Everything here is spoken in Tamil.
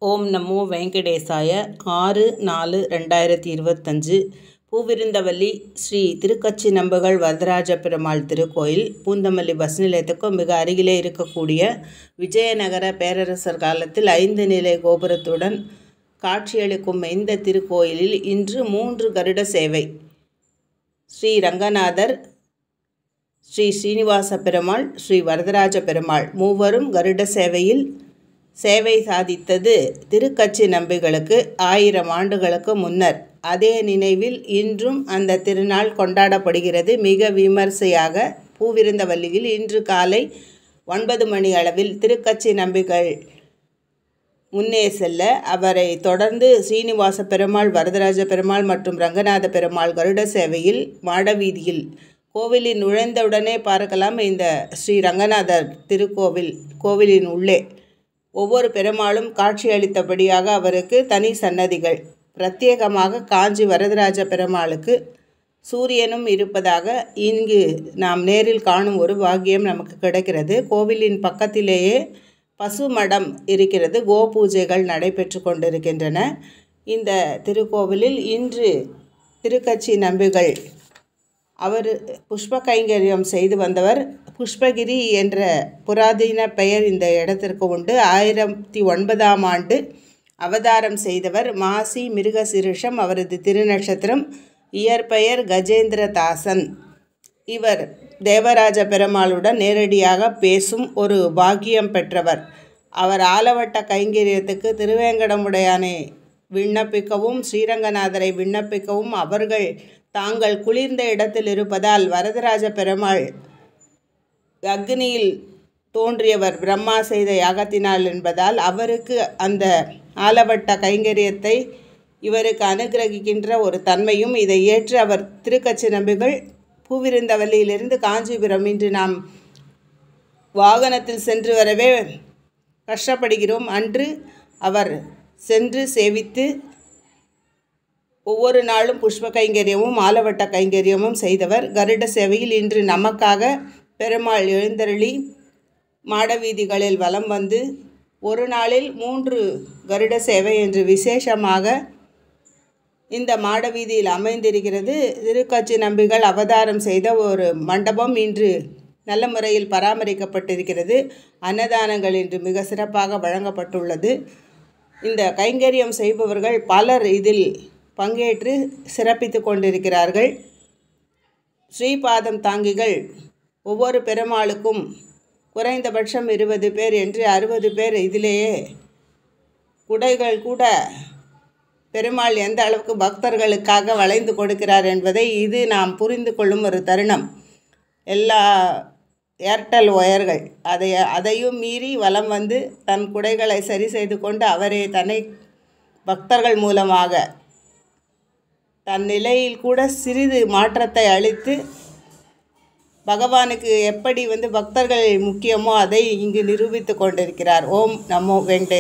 ஓம் நமோ வெங்கடேசாய. 6/4/2025 பூவிருந்தவல்லி ஸ்ரீ திருக்கச்சி நம்புகள் வரதராஜ பெருமாள் திருக்கோயில் பூந்தமல்லி பஸ் நிலையத்துக்கும் மிக அருகிலே இருக்கக்கூடிய விஜயநகர பேரரசர் காலத்தில் 5 நிலை கோபுரத்துடன் காட்சியளிக்கும் இந்த திருக்கோயிலில் இன்று 3 கருட சேவை. ஸ்ரீ ரங்கநாதர், ஸ்ரீ ஸ்ரீனிவாச பெருமாள், ஸ்ரீ வரதராஜ பெருமாள் மூவரும் கருட சேவையில் சேவை சாதித்தது திருக்கச்சி நம்பிகளுக்கு 1000 ஆண்டுகளுக்கு முன்னர். அதே நினைவில் இன்றும் அந்த திருநாள் கொண்டாடப்படுகிறது. மிக விமர்சையாக பூவிருந்தவல்லியில் இன்று காலை 9 மணி அளவில் திருக்கச்சி நம்பிகள் முன்னே செல்ல, அவரை தொடர்ந்து ஸ்ரீனிவாச பெருமாள், வரதராஜ பெருமாள் மற்றும் ரங்கநாத பெருமாள் கருட சேவையில் மாடவீதியில் கோவிலில் நுழைந்தவுடனே பார்க்கலாம். இந்த ஸ்ரீ ரங்கநாதர் கோவிலின் உள்ளே ஒவ்வொரு பெருமாளும் காட்சியளித்தபடியாக அவருக்கு தனி சன்னதிகள். பிரத்யேகமாக காஞ்சி வரதராஜ பெருமாளுக்கு சூரியனும் இருப்பதாக இங்கு நாம் நேரில் காணும் ஒரு பாக்கியம் நமக்கு கிடைக்கிறது. கோவிலின் பக்கத்திலேயே பசுமடம் இருக்கிறது. கோபூஜைகள் நடைபெற்று கொண்டிருக்கின்றன. இந்த திருக்கோவிலில் இன்று திருக்கச்சி நம்பிகள் அவர் புஷ்ப கைங்கரியம் செய்து வந்தவர். புஷ்பகிரி என்ற புராதன பெயர் இந்த இடத்திற்கு உண்டு. 1009ஆம் ஆண்டு அவதாரம் செய்தவர். மாசி மிருகசிருஷம் அவரது திருநட்சத்திரம். இயற்பெயர் கஜேந்திரதாசன். இவர் தேவராஜ பெருமாளுடன் நேரடியாக பேசும் ஒரு பாக்கியம் பெற்றவர். அவர் ஆலவட்ட கைங்கரியத்துக்கு திருவேங்கடமுடையானை விண்ணப்பிக்கவும் ஸ்ரீரங்கநாதரை விண்ணப்பிக்கவும் அவர்கள் தாங்கள் குளிர்ந்த இடத்தில் இருப்பதால் வரதராஜ பெருமாள் அக்னியில் தோன்றியவர் பிரம்மா செய்த யாகத்தினால் என்பதால் அவருக்கு அந்த ஆலவட்ட கைங்கரியத்தை இவருக்கு அனுகிரகிக்கின்ற ஒரு தன்மையும் இதை ஏற்று அவர் திருக்கச்சி நம்பிகள் பூவிருந்தவல்லியிலிருந்து காஞ்சிபுரம் இன்று நாம் வாகனத்தில் சென்று வரவே கஷ்டப்படுகிறோம். அன்று அவர் சென்று சேவித்து ஒவ்வொரு நாளும் புஷ்ப கைங்கரியமும் ஆலவட்ட கைங்கரியமும் செய்தவர். கருட சேவையில் இன்று நமக்காக பெருமாள் எழுந்தருளி மாடவீதிகளில் வலம் வந்து ஒரு நாளில் 3 கருட சேவை என்று விசேஷமாக இந்த மாடவீதியில் அமைந்திருக்கிறது. திருக்கச்சி நம்பிகள் அவதாரம் செய்த ஒரு மண்டபம் இன்று நல்ல முறையில் பராமரிக்கப்பட்டிருக்கிறது. அன்னதானங்கள் இன்று மிக சிறப்பாக வழங்கப்பட்டுள்ளது. இந்த கைங்கரியம் செய்பவர்கள் பலர் இதில் பங்கேற்று சிறப்பித்து கொண்டிருக்கிறார்கள். ஸ்ரீபாதம் தாங்கிகள் ஒவ்வொரு பெருமாளுக்கும் குறைந்தபட்சம் 20 பேர் என்று 60 பேர் இதிலேயே குடைகள் கூட பெருமாள் எந்த அளவுக்கு பக்தர்களுக்காக வளைந்து கொடுக்கிறார் என்பதை இது நாம் புரிந்து கொள்ளும் ஒரு தருணம். எல்லா ஏர்டெல் ஒயர்கள் அதையும் மீறி வலம் வந்து தன் குடைகளை சரி செய்து கொண்டு அவரே தன்னை பக்தர்கள் மூலமாக தன் நிலையில் கூட சிறிது மாற்றத்தை அளித்து பகவானுக்கு எப்படி பக்தர்கள் முக்கியமோ அதை இங்கு நிரூபித்து கொண்டிருக்கிறார். ஓம் நமோ வெங்கடேசாய.